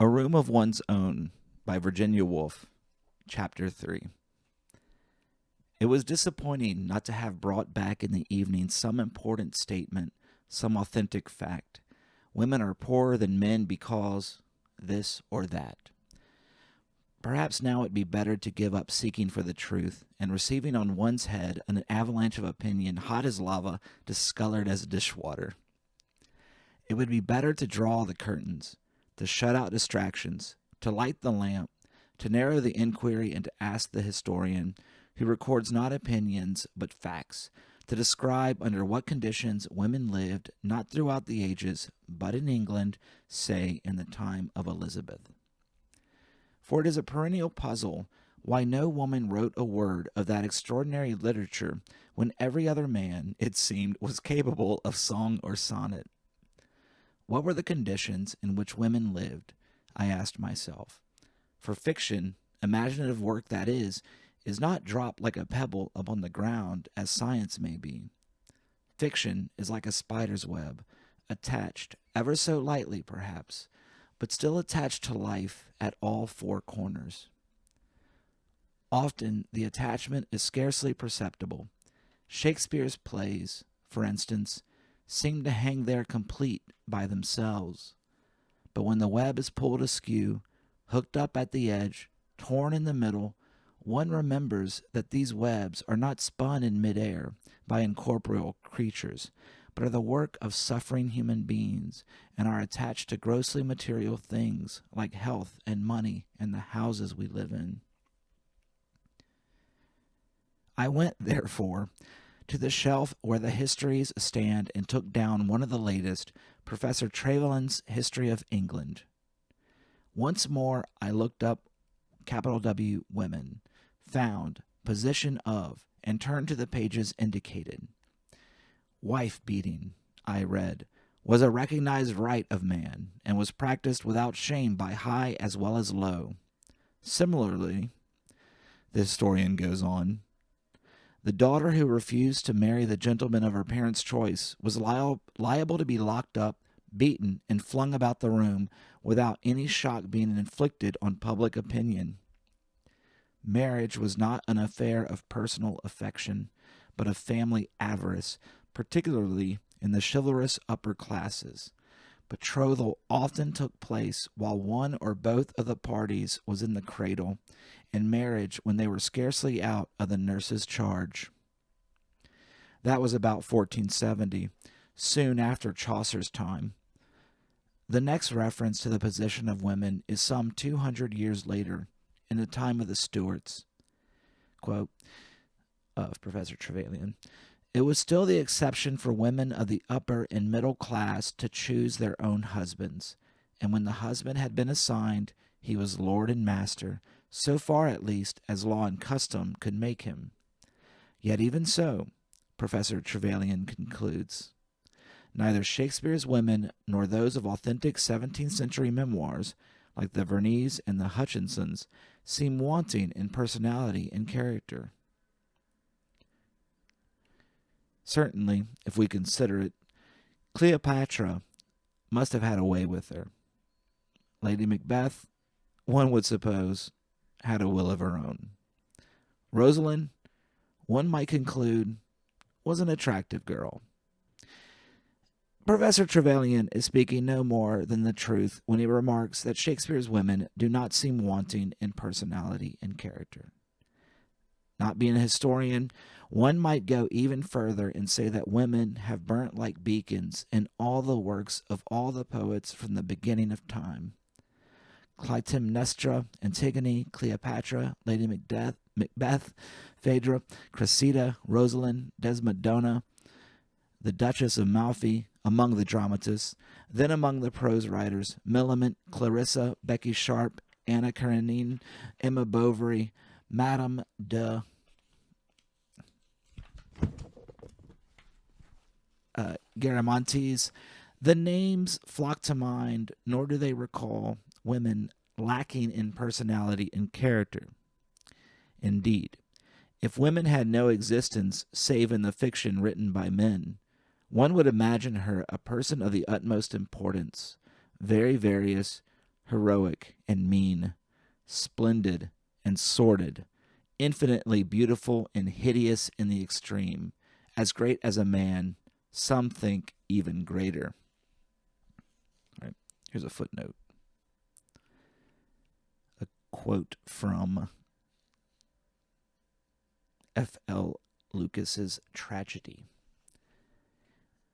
A Room of One's Own by Virginia Woolf, Chapter 3. It was disappointing not to have brought back in the evening some important statement, some authentic fact. Women are poorer than men because this or that. Perhaps now it'd be better to give up seeking for the truth and receiving on one's head an avalanche of opinion hot as lava, discolored as dishwater. It would be better to draw the curtains, to shut out distractions, to light the lamp, to narrow the inquiry and to ask the historian, who records not opinions but facts, to describe under what conditions women lived not throughout the ages, but in England, say in the time of Elizabeth. For it is a perennial puzzle why no woman wrote a word of that extraordinary literature when every other man, it seemed, was capable of song or sonnet. What were the conditions in which women lived? I asked myself. For fiction, imaginative work that is not dropped like a pebble upon the ground as science may be. Fiction is like a spider's web, attached, ever so lightly perhaps, but still attached to life at all four corners. Often the attachment is scarcely perceptible. Shakespeare's plays, for instance, seem to hang there complete by themselves. But when the web is pulled askew, hooked up at the edge, torn in the middle, one remembers that these webs are not spun in midair by incorporeal creatures, but are the work of suffering human beings and are attached to grossly material things like health and money and the houses we live in. I went, therefore, to the shelf where the histories stand and took down one of the latest, Professor Trevelyan's History of England. Once more I looked up capital W women, found, position of, and turned to the pages indicated. Wife beating, I read, was a recognized right of man, and was practiced without shame by high as well as low. Similarly, the historian goes on, the daughter who refused to marry the gentleman of her parents' choice was liable to be locked up, beaten, and flung about the room without any shock being inflicted on public opinion. Marriage was not an affair of personal affection, but of family avarice, particularly in the chivalrous upper classes. Betrothal often took place while one or both of the parties was in the cradle, and marriage when they were scarcely out of the nurse's charge. That was about 1470, soon after Chaucer's time. The next reference to the position of women is some 200 years later, in the time of the Stuarts. Quote of Professor Trevelyan, it was still the exception for women of the upper and middle class to choose their own husbands, and when the husband had been assigned, he was lord and master, so far at least as law and custom could make him. Yet even so, Professor Trevelyan concludes, neither Shakespeare's women nor those of authentic 17th century memoirs, like the Verneys and the Hutchinsons, seem wanting in personality and character. Certainly, if we consider it, Cleopatra must have had a way with her. Lady Macbeth, one would suppose, had a will of her own. Rosalind, one might conclude, was an attractive girl. Professor Trevelyan is speaking no more than the truth when he remarks that Shakespeare's women do not seem wanting in personality and character. Not being a historian, one might go even further and say that women have burnt like beacons in all the works of all the poets from the beginning of time. Clytemnestra, Antigone, Cleopatra, Lady Macbeth, Phaedra, Cressida, Rosalind, Desdemona, the Duchess of Malfi, among the dramatists, then among the prose writers, Millamant, Clarissa, Becky Sharp, Anna Karenine, Emma Bovary, Madame de Garamantes. The names flock to mind, nor do they recall women lacking in personality and character. Indeed, if women had no existence save in the fiction written by men, one would imagine her a person of the utmost importance, very various, heroic and mean, splendid and sordid, infinitely beautiful and hideous in the extreme, as great as a man, some think even greater. All right, here's a footnote. A quote from F.L. Lucas's Tragedy.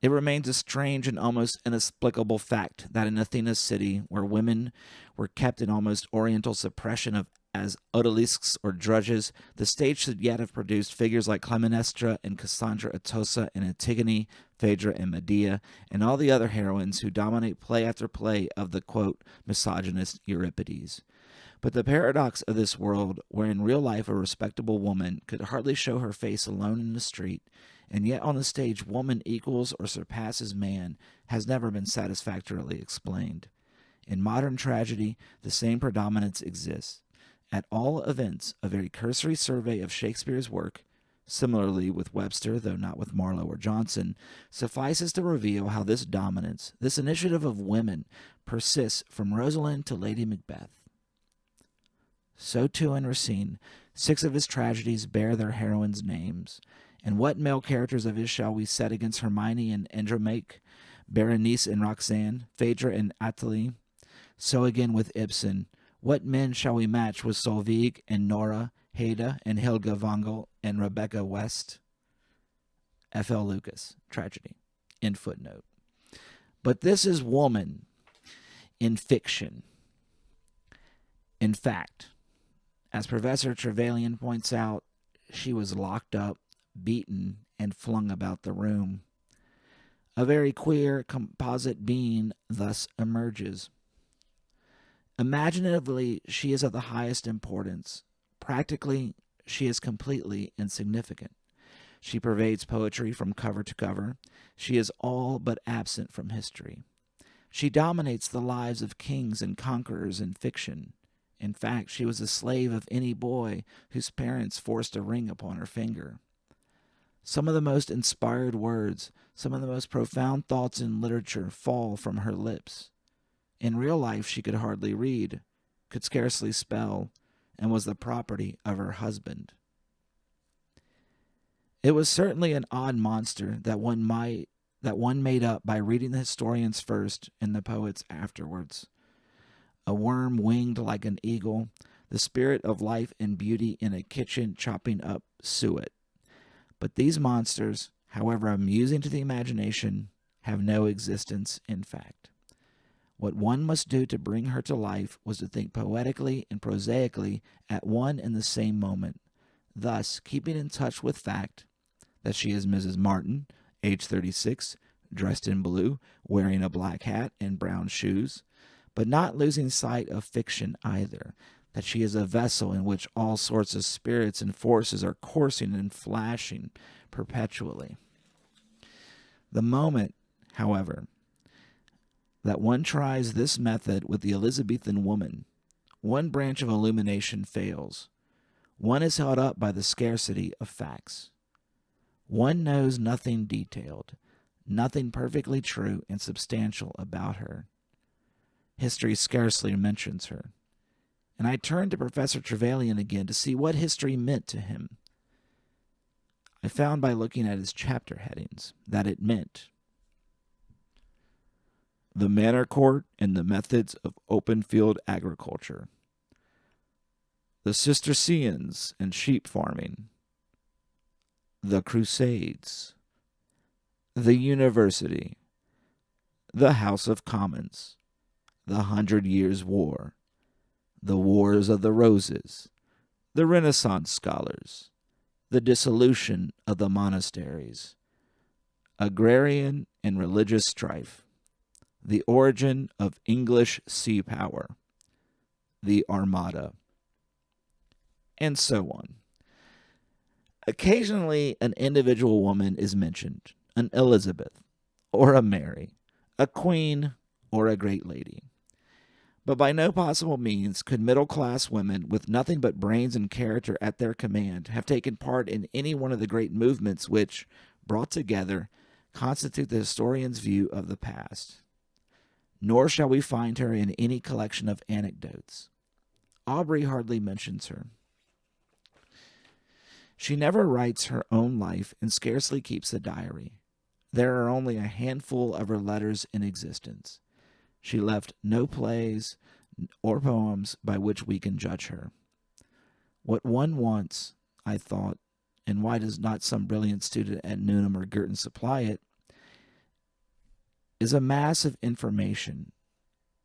It remains a strange and almost inexplicable fact that in Athena's city, where women were kept in almost oriental suppression of as odalisques or drudges, the stage should yet have produced figures like Clytemnestra and Cassandra Atossa and Antigone, Phaedra and Medea, and all the other heroines who dominate play after play of the, quote, misogynist Euripides. But the paradox of this world, where in real life a respectable woman could hardly show her face alone in the street, and yet on the stage woman equals or surpasses man, has never been satisfactorily explained. In modern tragedy, the same predominance exists. At all events, a very cursory survey of Shakespeare's work, similarly with Webster, though not with Marlowe or Johnson, suffices to reveal how this dominance, this initiative of women, persists from Rosalind to Lady Macbeth. So too in Racine, 6 of his tragedies bear their heroines' names. And what male characters of his shall we set against Hermione and Andromache, Berenice and Roxanne, Phaedra and Athalie? So again with Ibsen, what men shall we match with Solveig and Nora, Haida and Helga Vangel and Rebecca West? F.L. Lucas, Tragedy. End footnote. But this is woman in fiction. In fact, as Professor Trevelyan points out, she was locked up, beaten, and flung about the room. A very queer composite being thus emerges. Imaginatively, she is of the highest importance. Practically, she is completely insignificant. She pervades poetry from cover to cover. She is all but absent from history. She dominates the lives of kings and conquerors in fiction. In fact, she was the slave of any boy whose parents forced a ring upon her finger. Some of the most inspired words, some of the most profound thoughts in literature fall from her lips. In real life, she could hardly read, could scarcely spell, and was the property of her husband. It was certainly an odd monster that one made up by reading the historians first and the poets afterwards. A worm winged like an eagle, the spirit of life and beauty in a kitchen chopping up suet. But these monsters, however amusing to the imagination, have no existence in fact. What one must do to bring her to life was to think poetically and prosaically at one and the same moment, thus keeping in touch with fact that she is Mrs. Martin, age 36, dressed in blue, wearing a black hat and brown shoes, but not losing sight of fiction either, that she is a vessel in which all sorts of spirits and forces are coursing and flashing perpetually. The moment, however, that one tries this method with the Elizabethan woman, one branch of illumination fails. One is held up by the scarcity of facts. One knows nothing detailed, nothing perfectly true and substantial about her. History scarcely mentions her. And I turned to Professor Trevelyan again to see what history meant to him. I found by looking at his chapter headings that it meant the manor court and the methods of open field agriculture, the Cistercians and sheep farming, the Crusades, the University, the House of Commons, the 100 Years' War, the Wars of the Roses, the Renaissance scholars, the dissolution of the monasteries, agrarian and religious strife, the origin of English sea power, the Armada, and so on. Occasionally, an individual woman is mentioned, an Elizabeth, or a Mary, a queen, or a great lady. But by no possible means could middle-class women with nothing but brains and character at their command have taken part in any one of the great movements which, brought together, constitute the historian's view of the past. nor shall we find her in any collection of anecdotes. Aubrey hardly mentions her. She never writes her own life and scarcely keeps a diary. There are only a handful of her letters in existence. She left no plays or poems by which we can judge her. What one wants, I thought, and why does not some brilliant student at Newnham or Girton supply it, is a mass of information.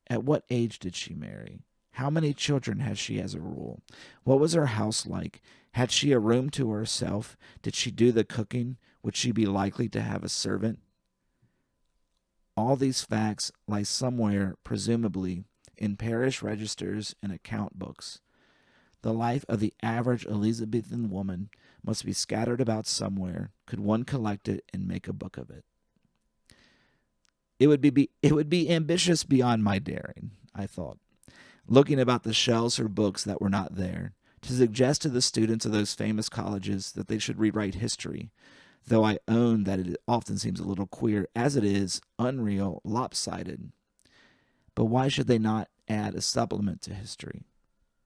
At what age did she marry? How many children had she as a rule? What was her house like? Had she a room to herself? Did she do the cooking? Would she be likely to have a servant? All these facts lie somewhere, presumably, in parish registers and account books. The life of the average Elizabethan woman must be scattered about somewhere, could one collect it and make a book of it. It would be ambitious beyond my daring, I thought, looking about the shelves for books that were not there, to suggest to the students of those famous colleges that they should rewrite history, though I own that it often seems a little queer, as it is, unreal, lopsided. But why should they not add a supplement to history,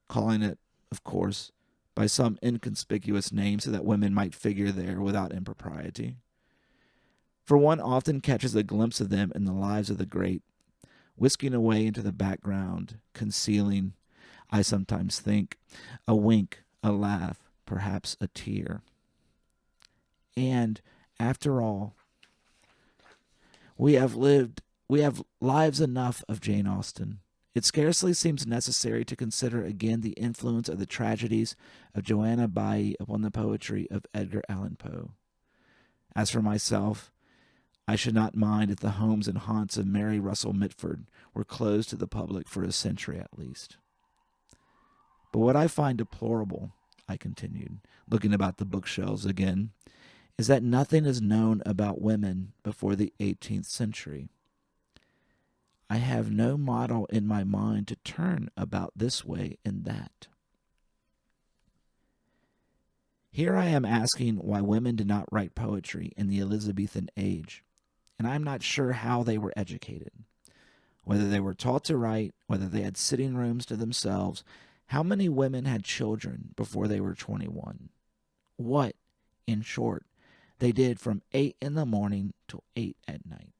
calling it, of course, by some inconspicuous name so that women might figure there without impropriety? For one often catches a glimpse of them in the lives of the great, whisking away into the background, concealing, I sometimes think, a wink, a laugh, perhaps a tear. And, after all, we have lives enough of Jane Austen. It scarcely seems necessary to consider again the influence of the tragedies of Joanna Baillie upon the poetry of Edgar Allan Poe. As for myself, I should not mind if the homes and haunts of Mary Russell Mitford were closed to the public for a century at least. But what I find deplorable, I continued, looking about the bookshelves again, is that nothing is known about women before the 18th century. I have no model in my mind to turn about this way and that. Here I am asking why women did not write poetry in the Elizabethan age, and I am not sure how they were educated. Whether they were taught to write, whether they had sitting rooms to themselves, how many women had children before they were 21? What, in short, they did from 8 in the morning till 8 at night.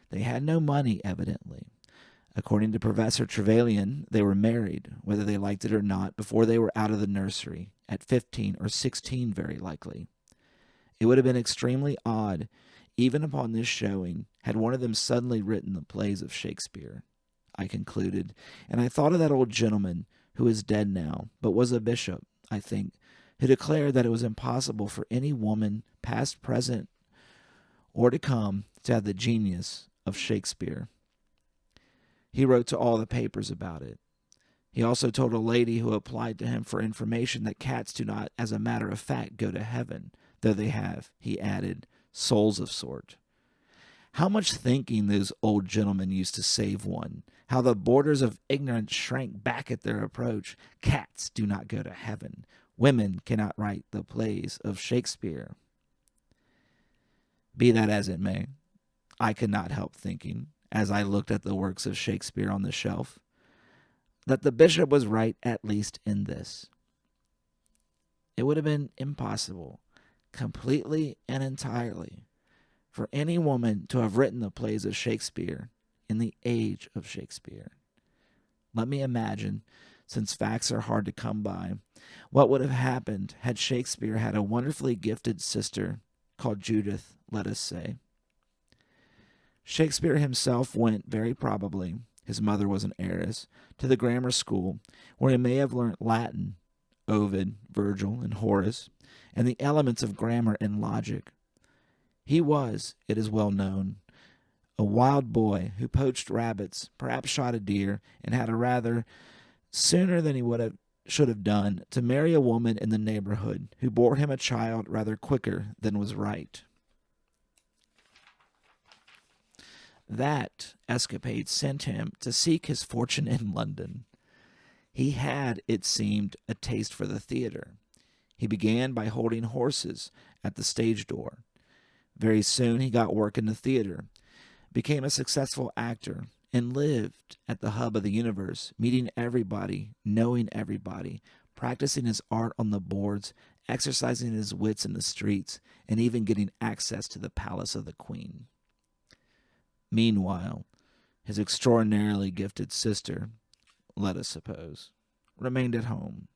They had no money, evidently. According to Professor Trevelyan, they were married, whether they liked it or not, before they were out of the nursery, at 15 or 16 very likely. It would have been extremely odd, even upon this showing, had one of them suddenly written the plays of Shakespeare, I concluded, and I thought of that old gentleman, who is dead now, but was a bishop, I think, who declared that it was impossible for any woman, past, present, or to come, to have the genius of Shakespeare. He wrote to all the papers about it. He also told a lady who applied to him for information that cats do not, as a matter of fact, go to heaven, though they have, he added, souls of sort. How much thinking those old gentlemen used to save one. How the borders of ignorance shrank back at their approach. Cats do not go to heaven. Women cannot write the plays of Shakespeare. Be that as it may, I could not help thinking, as I looked at the works of Shakespeare on the shelf, that the bishop was right at least in this. It would have been impossible, completely and entirely, for any woman to have written the plays of Shakespeare in the age of Shakespeare. Let me imagine, since facts are hard to come by, what would have happened had Shakespeare had a wonderfully gifted sister called Judith, let us say. Shakespeare himself went, very probably, his mother was an heiress, to the grammar school, where he may have learnt Latin, Ovid, Virgil, and Horace, and the elements of grammar and logic. He was, it is well known, a wild boy who poached rabbits, perhaps shot a deer, and had a rather, sooner than he should have done, to marry a woman in the neighborhood who bore him a child rather quicker than was right. That escapade sent him to seek his fortune in London. He had, it seemed, a taste for the theater. He began by holding horses at the stage door. Very soon he got work in the theater, became a successful actor, and lived at the hub of the universe, meeting everybody, knowing everybody, practicing his art on the boards, exercising his wits in the streets, and even getting access to the palace of the queen. Meanwhile, his extraordinarily gifted sister, let us suppose, remained at home.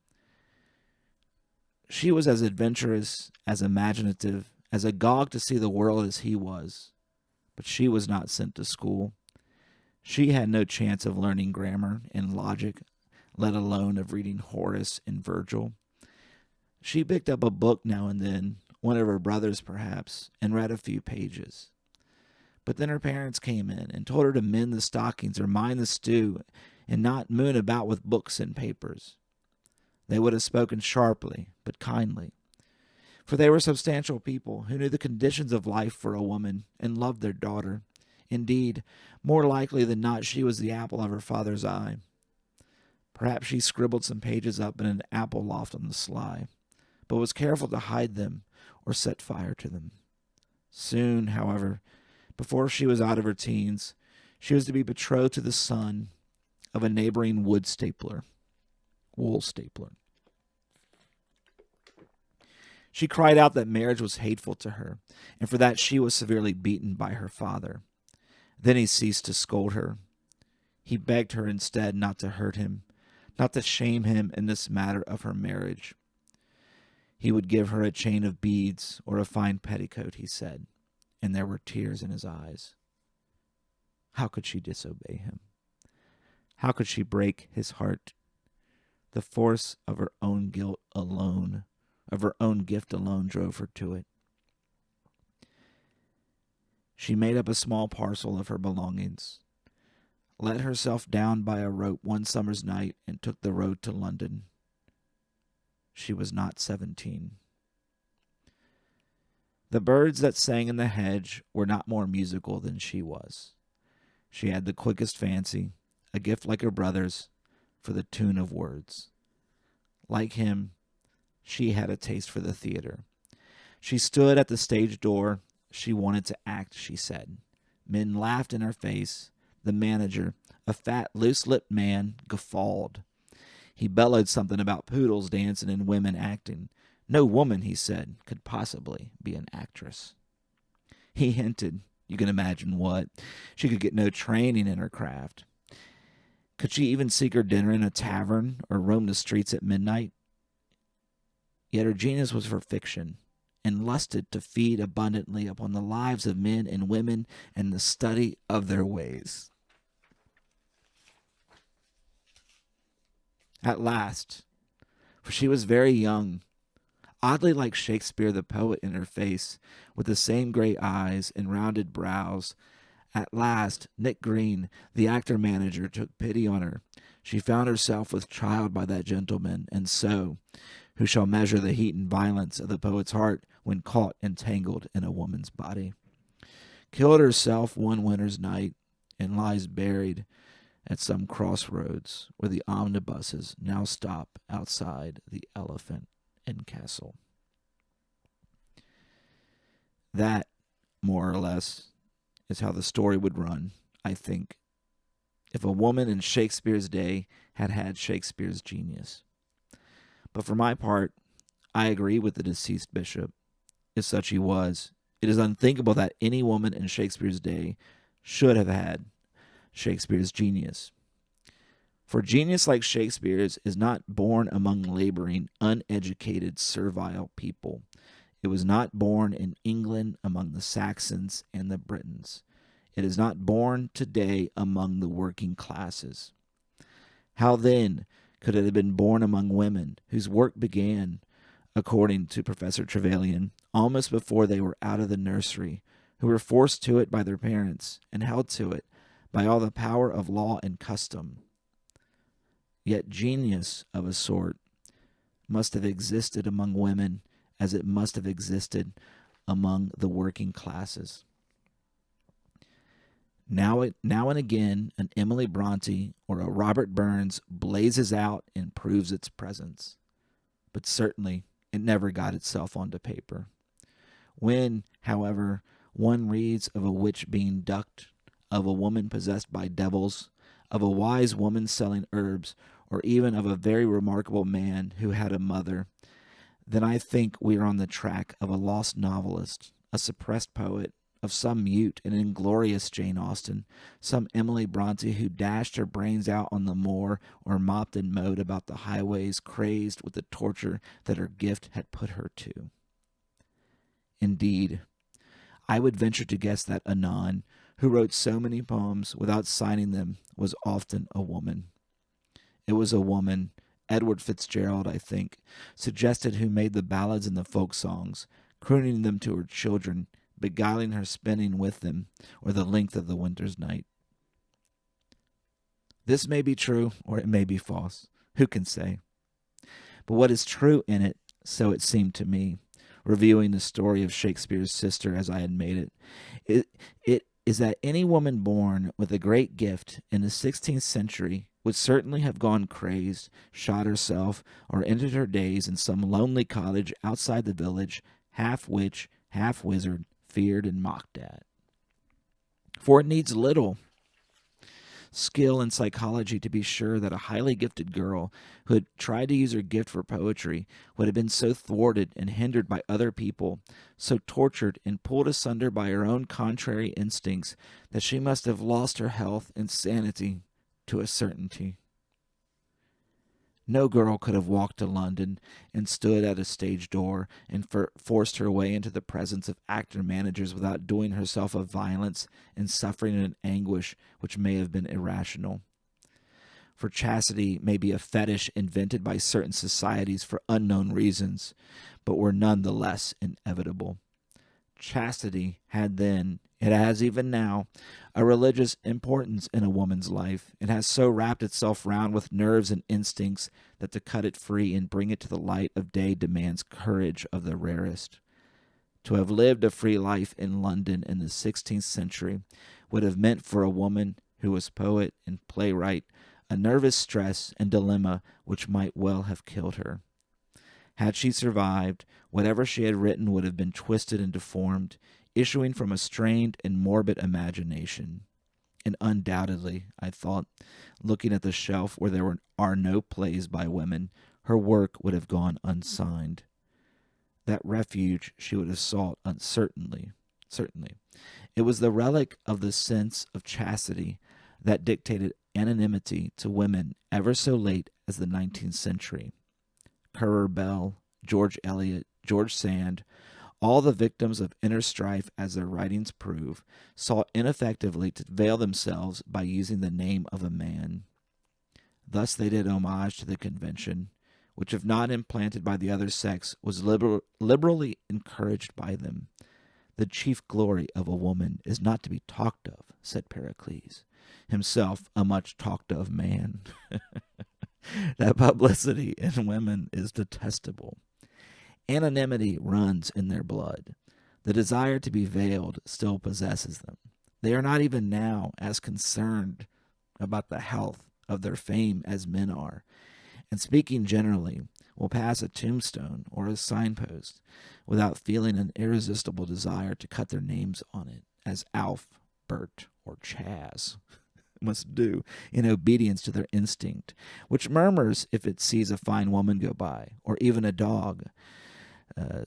She was as adventurous, as imaginative, as agog to see the world as he was, but she was not sent to school. She had no chance of learning grammar and logic, let alone of reading Horace and Virgil. She picked up a book now and then, one of her brothers perhaps, and read a few pages. But then her parents came in and told her to mend the stockings or mind the stew and not moon about with books and papers. They would have spoken sharply, but kindly, for they were substantial people who knew the conditions of life for a woman and loved their daughter. Indeed, more likely than not, she was the apple of her father's eye. Perhaps she scribbled some pages up in an apple loft on the sly, but was careful to hide them or set fire to them. Soon, however, before she was out of her teens, she was to be betrothed to the son of a neighboring wool stapler. She cried out that marriage was hateful to her, and for that she was severely beaten by her father. Then he ceased to scold her. He begged her instead not to hurt him, not to shame him in this matter of her marriage. He would give her a chain of beads or a fine petticoat, he said, and there were tears in his eyes. How could she disobey him? How could she break his heart? The force of her own guilt alone, of her own gift alone, drove her to it. She made up a small parcel of her belongings, let herself down by a rope one summer's night, and took the road to London. She was not 17. The birds that sang in the hedge were not more musical than she was. She had the quickest fancy, a gift like her brother's, for the tune of words. Like him, she had a taste for the theater. She stood at the stage door. She wanted to act, she said. Men laughed in her face. The manager, a fat, loose-lipped man, guffawed. He bellowed something about poodles dancing and women acting. No woman, he said, could possibly be an actress. He hinted, you can imagine what. She could get no training in her craft. Could she even seek her dinner in a tavern or roam the streets at midnight? Yet her genius was for fiction, and lusted to feed abundantly upon the lives of men and women and the study of their ways. At last, for she was very young, oddly like Shakespeare the poet in her face, with the same gray eyes and rounded brows, at last Nick Green, the actor-manager, took pity on her. She found herself with child by that gentleman, and so, who shall measure the heat and violence of the poet's heart when caught entangled in a woman's body? Killed herself one winter's night, and lies buried at some crossroads where the omnibuses now stop outside the Elephant and Castle. That, more or less, is how the story would run, I think, if a woman in Shakespeare's day had had Shakespeare's genius. But for my part, I agree with the deceased bishop, if such he was. It is unthinkable that any woman in Shakespeare's day should have had Shakespeare's genius. For genius like Shakespeare's is not born among laboring, uneducated, servile people. It was not born in England among the Saxons and the Britons. It is not born today among the working classes. How then could it have been born among women whose work began, according to Professor Trevelyan, almost before they were out of the nursery, who were forced to it by their parents and held to it by all the power of law and custom? Yet genius, of a sort, must have existed among women as it must have existed among the working classes. Now and again, an Emily Bronte or a Robert Burns blazes out and proves its presence. But certainly, it never got itself onto paper. When, however, one reads of a witch being ducked, of a woman possessed by devils, of a wise woman selling herbs, or even of a very remarkable man who had a mother, then I think we are on the track of a lost novelist, a suppressed poet, of some mute and inglorious Jane Austen, some Emily Bronte who dashed her brains out on the moor or mopped and mowed about the highways, crazed with the torture that her gift had put her to. Indeed, I would venture to guess that Anon, who wrote so many poems without signing them, was often a woman. It was a woman, Edward Fitzgerald, I think, suggested, who made the ballads and the folk songs, crooning them to her children, beguiling her spinning with them, or the length of the winter's night. This may be true, or it may be false. Who can say? But what is true in it, so it seemed to me, reviewing the story of Shakespeare's sister as I had made it is that any woman born with a great gift in the 16th century would certainly have gone crazed, shot herself, or ended her days in some lonely cottage outside the village, half witch, half wizard, feared and mocked at. For it needs little skill in psychology to be sure that a highly gifted girl who had tried to use her gift for poetry would have been so thwarted and hindered by other people, so tortured and pulled asunder by her own contrary instincts, that she must have lost her health and sanity to a certainty. No girl could have walked to London and stood at a stage door and forced her way into the presence of actor-managers without doing herself a violence and suffering an anguish which may have been irrational. For chastity may be a fetish invented by certain societies for unknown reasons, but were none the less inevitable. Chastity had then, it has even now, a religious importance in a woman's life. It has so wrapped itself round with nerves and instincts that to cut it free and bring it to the light of day demands courage of the rarest. To have lived a free life in London in the 16th century would have meant for a woman who was poet and playwright a nervous stress and dilemma which might well have killed her. Had she survived, whatever she had written would have been twisted and deformed, issuing from a strained and morbid imagination. And undoubtedly, I thought, looking at the shelf where there are no plays by women, her work would have gone unsigned. That refuge she would have sought certainly. It was the relic of the sense of chastity that dictated anonymity to women ever so late as the 19th century. Currer Bell, George Eliot, George Sand, all the victims of inner strife, as their writings prove, sought ineffectively to veil themselves by using the name of a man. Thus they did homage to the convention, which, if not implanted by the other sex, was liberally encouraged by them. The chief glory of a woman is not to be talked of, said Pericles, himself a much talked of man. That publicity in women is detestable. Anonymity runs in their blood. The desire to be veiled still possesses them. They are not even now as concerned about the health of their fame as men are, and speaking generally, will pass a tombstone or a signpost without feeling an irresistible desire to cut their names on it, as Alf, Bert, or Chaz must do in obedience to their instinct, which murmurs if it sees a fine woman go by, or even a dog. And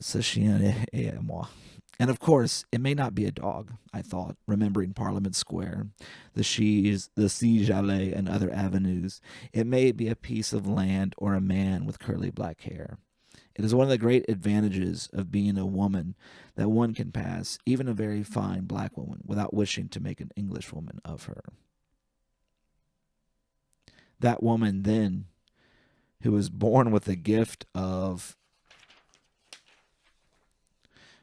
of course, it may not be a dog, I thought, remembering Parliament Square, the Siege Alley, and other avenues. It may be a piece of land or a man with curly black hair. It is one of the great advantages of being a woman that one can pass even a very fine black woman without wishing to make an Englishwoman of her. That woman, then, who was born with the gift of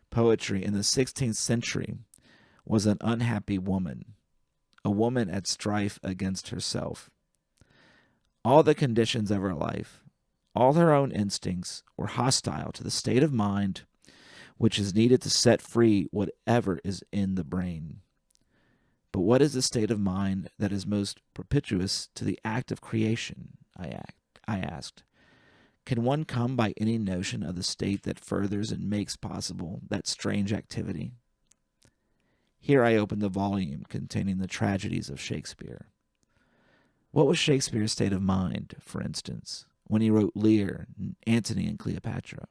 poetry in the 16th century, was an unhappy woman, a woman at strife against herself. All the conditions of her life, all her own instincts, were hostile to the state of mind which is needed to set free whatever is in the brain. But what is the state of mind that is most propitious to the act of creation? I asked. Can one come by any notion of the state that furthers and makes possible that strange activity? Here I open the volume containing the tragedies of Shakespeare. What was Shakespeare's state of mind, for instance, when he wrote Lear, Antony, and Cleopatra?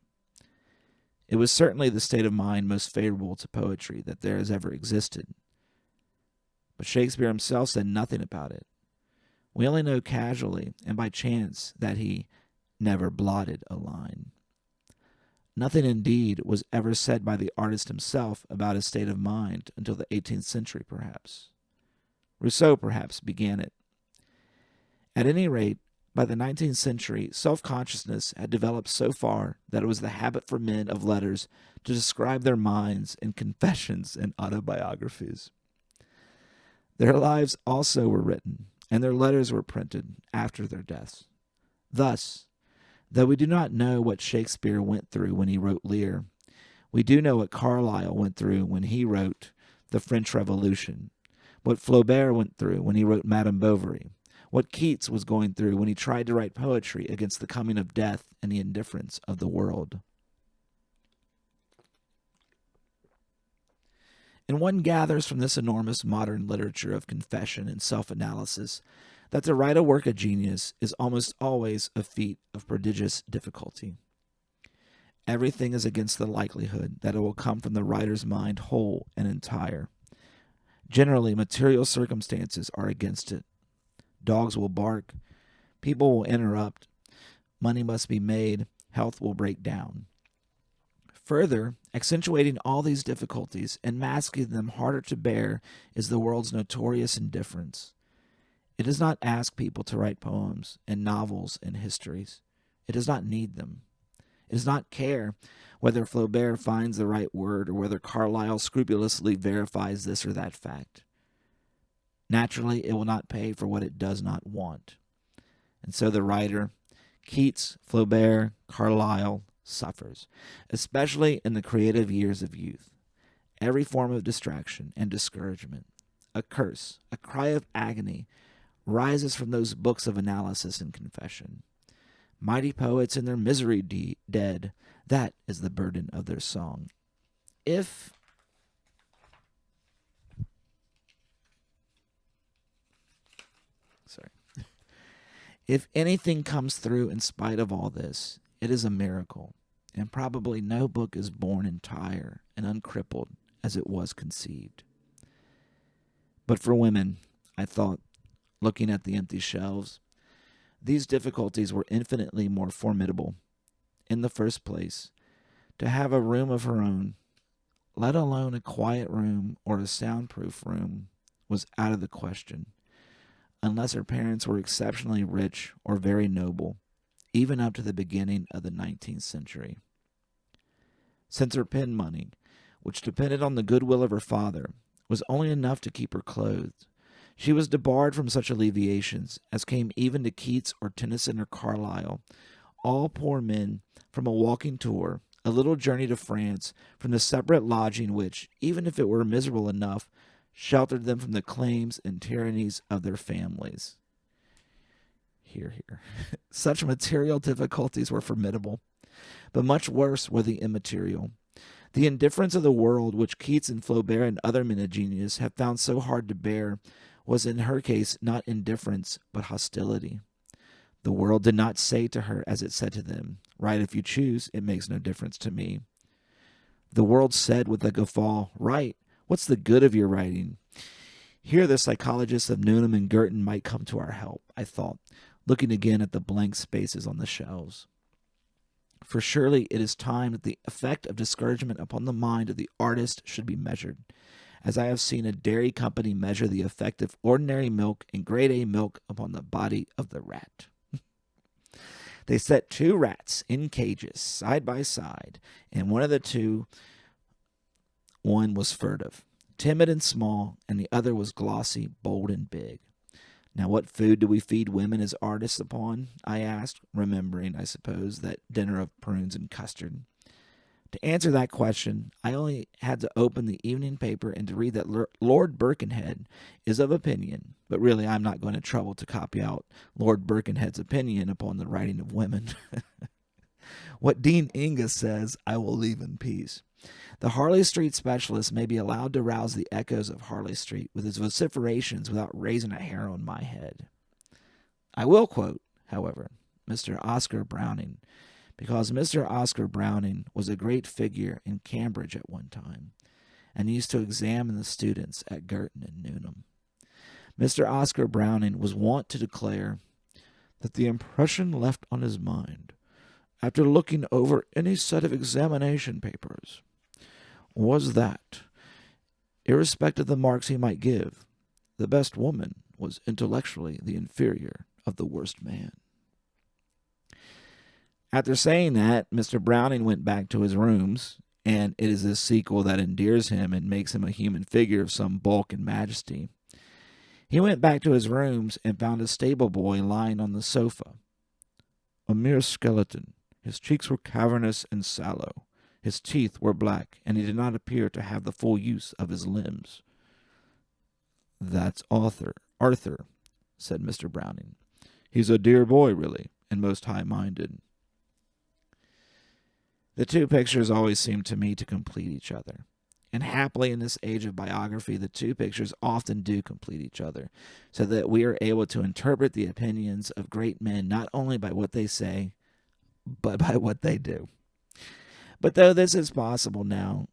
It was certainly the state of mind most favorable to poetry that there has ever existed. But Shakespeare himself said nothing about it. We only know casually and by chance that he never blotted a line. Nothing, indeed, was ever said by the artist himself about his state of mind until the 18th century, perhaps. Rousseau, perhaps, began it. At any rate, by the 19th century, self-consciousness had developed so far that it was the habit for men of letters to describe their minds in confessions and autobiographies. Their lives also were written, and their letters were printed after their deaths. Thus, though we do not know what Shakespeare went through when he wrote Lear, we do know what Carlyle went through when he wrote The French Revolution, what Flaubert went through when he wrote Madame Bovary, what Keats was going through when he tried to write poetry against the coming of death and the indifference of the world. And one gathers from this enormous modern literature of confession and self-analysis that to write a work of genius is almost always a feat of prodigious difficulty. Everything is against the likelihood that it will come from the writer's mind whole and entire. Generally, material circumstances are against it. Dogs will bark, people will interrupt, money must be made, health will break down. Further, accentuating all these difficulties and masking them harder to bear is the world's notorious indifference. It does not ask people to write poems and novels and histories. It does not need them. It does not care whether Flaubert finds the right word or whether Carlyle scrupulously verifies this or that fact. Naturally, it will not pay for what it does not want. And so the writer, Keats, Flaubert, Carlyle, suffers, especially in the creative years of youth. Every form of distraction and discouragement, a curse, a cry of agony, rises from those books of analysis and confession. Mighty poets in their misery dead, that is the burden of their song. If anything comes through in spite of all this, it is a miracle, and probably no book is born entire and uncrippled as it was conceived. But for women, I thought, looking at the empty shelves, these difficulties were infinitely more formidable. In the first place, to have a room of her own, let alone a quiet room or a soundproof room, was out of the question, unless her parents were exceptionally rich or very noble, even up to the beginning of the 19th century. Since her pin money, which depended on the goodwill of her father, was only enough to keep her clothed, she was debarred from such alleviations as came even to Keats or Tennyson or Carlyle, all poor men, from a walking tour, a little journey to France, from the separate lodging which, even if it were miserable enough, sheltered them from the claims and tyrannies of their families. Hear, hear. Such material difficulties were formidable, but much worse were the immaterial. The indifference of the world, which Keats and Flaubert and other men of genius have found so hard to bear, was in her case not indifference, but hostility. The world did not say to her as it said to them, "Write if you choose, it makes no difference to me." The world said with a guffaw, "Write, what's the good of your writing?" Here the psychologists of Newnham and Girton might come to our help, I thought, looking again at the blank spaces on the shelves. For surely it is time that the effect of discouragement upon the mind of the artist should be measured, as I have seen a dairy company measure the effect of ordinary milk and grade A milk upon the body of the rat. They set two rats in cages side by side, and one was furtive, timid and small, and the other was glossy, bold, and big. Now what food do we feed women as artists upon? I asked, remembering, I suppose, that dinner of prunes and custard. To answer that question, I only had to open the evening paper and to read that Lord Birkenhead is of opinion, but really I'm not going to trouble to copy out Lord Birkenhead's opinion upon the writing of women. What Dean Inga says, I will leave in peace. The Harley Street specialist may be allowed to rouse the echoes of Harley Street with his vociferations without raising a hair on my head. I will quote, however, Mr. Oscar Browning, because Mr. Oscar Browning was a great figure in Cambridge at one time, and used to examine the students at Girton and Newnham. Mr. Oscar Browning was wont to declare that the impression left on his mind, after looking over any set of examination papers, was that, irrespective of the marks he might give, the best woman was intellectually the inferior of the worst man. After saying that, Mr. Browning went back to his rooms, and it is this sequel that endears him and makes him a human figure of some bulk and majesty. He went back to his rooms and found a stable boy lying on the sofa. A mere skeleton. His cheeks were cavernous and sallow. His teeth were black, and he did not appear to have the full use of his limbs. "That's Arthur," said Mr. Browning. "He's a dear boy, really, and most high-minded." The two pictures always seem to me to complete each other. And happily in this age of biography, the two pictures often do complete each other, so that we are able to interpret the opinions of great men not only by what they say, but by what they do. But though this is possible now,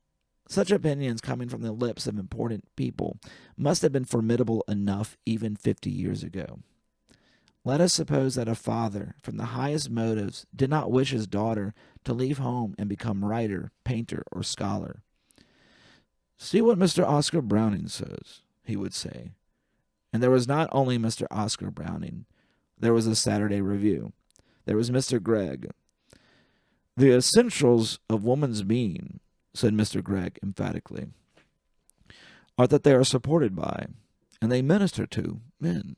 such opinions coming from the lips of important people must have been formidable enough even 50 years ago. Let us suppose that a father, from the highest motives, did not wish his daughter to leave home and become writer, painter, or scholar. "See what Mr. Oscar Browning says," he would say. And there was not only Mr. Oscar Browning. There was the Saturday Review. There was Mr. Gregg. "The essentials of woman's being," said Mr. Gregg emphatically, "are that they are supported by, and they minister to, men."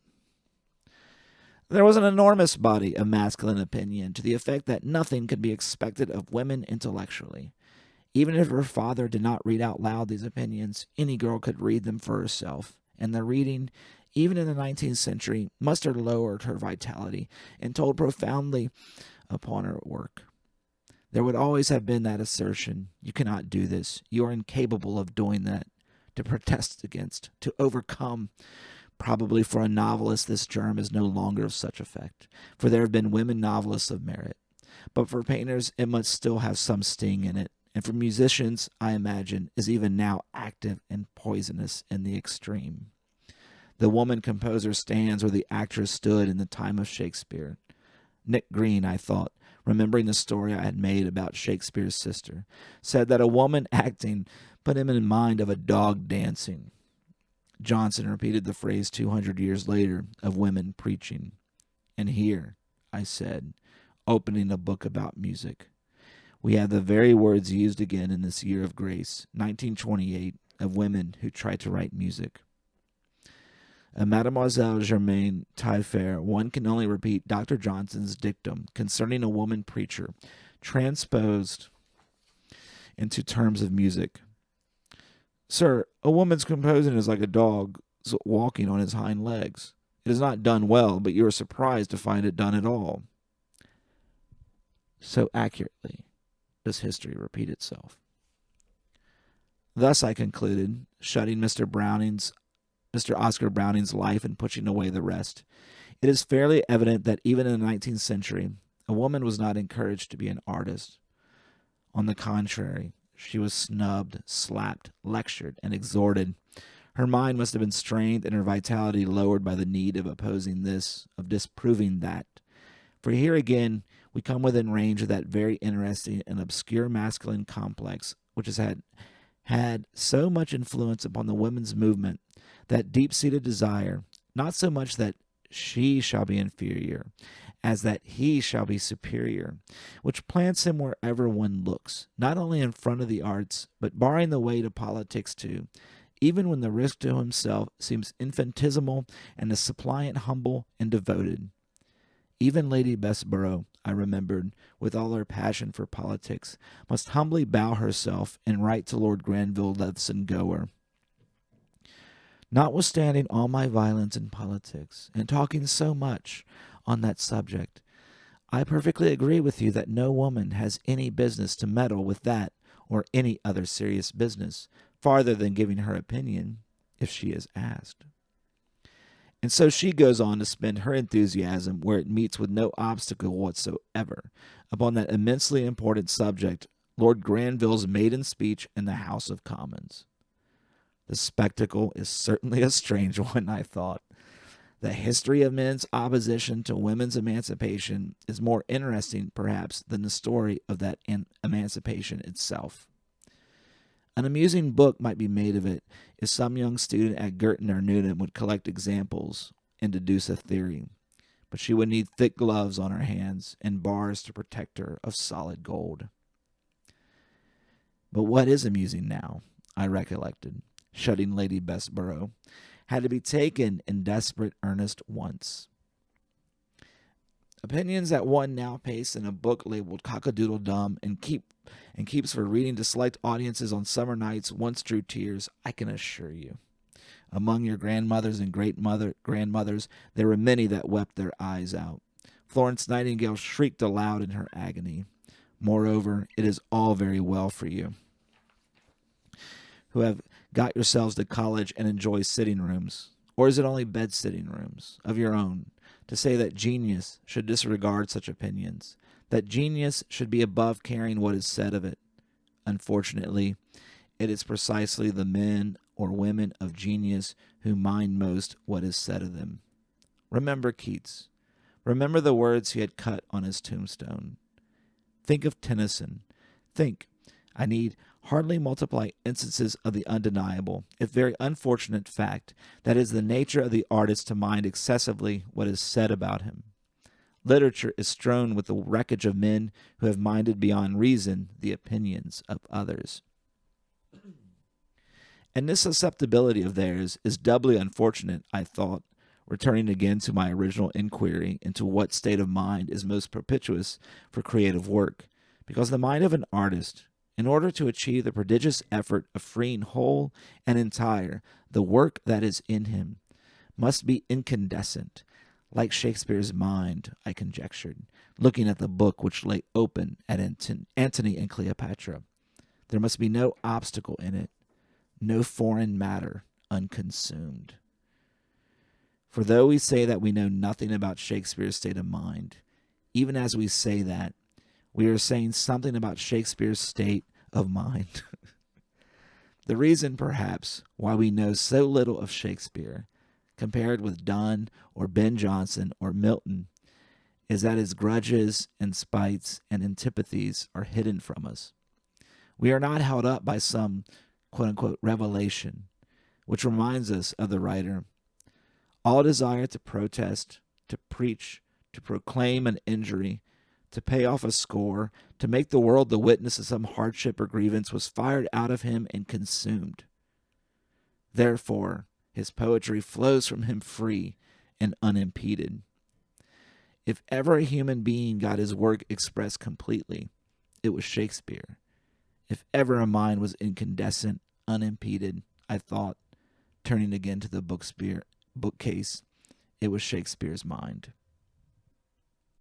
There was an enormous body of masculine opinion to the effect that nothing could be expected of women intellectually. Even if her father did not read out loud these opinions, any girl could read them for herself, and the reading, even in the 19th century, must have lowered her vitality and told profoundly upon her work. There would always have been that assertion, "You cannot do this, you are incapable of doing that," to protest against, to overcome. Probably for a novelist this germ is no longer of such effect, for there have been women novelists of merit. But for painters it must still have some sting in it, and for musicians, I imagine, is even now active and poisonous in the extreme. The woman composer stands where the actress stood in the time of Shakespeare. Nick Green, I thought, remembering the story I had made about Shakespeare's sister, said that a woman acting put him in mind of a dog dancing. Johnson repeated the phrase 200 years later of women preaching. And here, I said, opening a book about music, we have the very words used again in this year of grace, 1928, of women who try to write music. Mademoiselle Germaine Taillefer, one can only repeat Dr. Johnson's dictum concerning a woman preacher, transposed into terms of music. "Sir, a woman's composing is like a dog walking on his hind legs. It is not done well, but you are surprised to find it done at all." So accurately does history repeat itself. Thus I concluded, shutting Mr. Oscar Browning's life and pushing away the rest. It is fairly evident that even in the 19th century, a woman was not encouraged to be an artist. On the contrary, she was snubbed, slapped, lectured, and exhorted. Her mind must have been strained and her vitality lowered by the need of opposing this, of disproving that. For here again, we come within range of that very interesting and obscure masculine complex which has had so much influence upon the women's movement, that deep-seated desire, not so much that she shall be inferior, as that he shall be superior, which plants him wherever one looks, not only in front of the arts, but barring the way to politics too, even when the risk to himself seems infinitesimal and the suppliant humble and devoted. Even Lady Bessborough, I remembered, with all her passion for politics, must humbly bow herself and write to Lord Granville Levison Gower, "Notwithstanding all my violence in politics, and talking so much on that subject, I perfectly agree with you that no woman has any business to meddle with that or any other serious business, farther than giving her opinion if she is asked. And so she goes on to spend her enthusiasm where it meets with no obstacle whatsoever upon that immensely important subject, Lord Granville's maiden speech in the House of Commons. The spectacle is certainly a strange one, I thought. The history of men's opposition to women's emancipation is more interesting, perhaps, than the story of that emancipation itself. An amusing book might be made of it if some young student at Girton or Newton would collect examples and deduce a theory. But she would need thick gloves on her hands and bars to protect her of solid gold. But what is amusing now, I recollected, shutting Lady Bessborough, had to be taken in desperate earnest once. Opinions that one now pastes in a book labeled Cock-a-Doodle-Dum and keeps for reading to select audiences on summer nights once drew tears, I can assure you. Among your grandmothers and great-grandmothers, there were many that wept their eyes out. Florence Nightingale shrieked aloud in her agony. Moreover, it is all very well for you, who have got yourselves to college and enjoy sitting rooms, or is it only bed-sitting rooms, of your own, to say that genius should disregard such opinions, that genius should be above caring what is said of it. Unfortunately, it is precisely the men or women of genius who mind most what is said of them. Remember Keats. Remember the words he had cut on his tombstone. Think of Tennyson. Think, I need hardly multiply instances of the undeniable, if very unfortunate fact that it is the nature of the artist to mind excessively what is said about him. Literature is strewn with the wreckage of men who have minded beyond reason the opinions of others. And this susceptibility of theirs is doubly unfortunate, I thought, returning again to my original inquiry into what state of mind is most propitious for creative work, because the mind of an artist, in order to achieve the prodigious effort of freeing whole and entire the work that is in him, must be incandescent, like Shakespeare's mind, I conjectured, looking at the book which lay open at Antony and Cleopatra. There must be no obstacle in it, no foreign matter unconsumed. For though we say that we know nothing about Shakespeare's state of mind, even as we say that, we are saying something about Shakespeare's state of mind. The reason, perhaps, why we know so little of Shakespeare, compared with Donne or Ben Jonson or Milton, is that his grudges and spites and antipathies are hidden from us. We are not held up by some quote-unquote revelation, which reminds us of the writer. All desire to protest, to preach, to proclaim an injury, to pay off a score, to make the world the witness of some hardship or grievance was fired out of him and consumed. Therefore, his poetry flows from him free and unimpeded. If ever a human being got his work expressed completely, it was Shakespeare. If ever a mind was incandescent, unimpeded, I thought, turning again to the bookcase, it was Shakespeare's mind.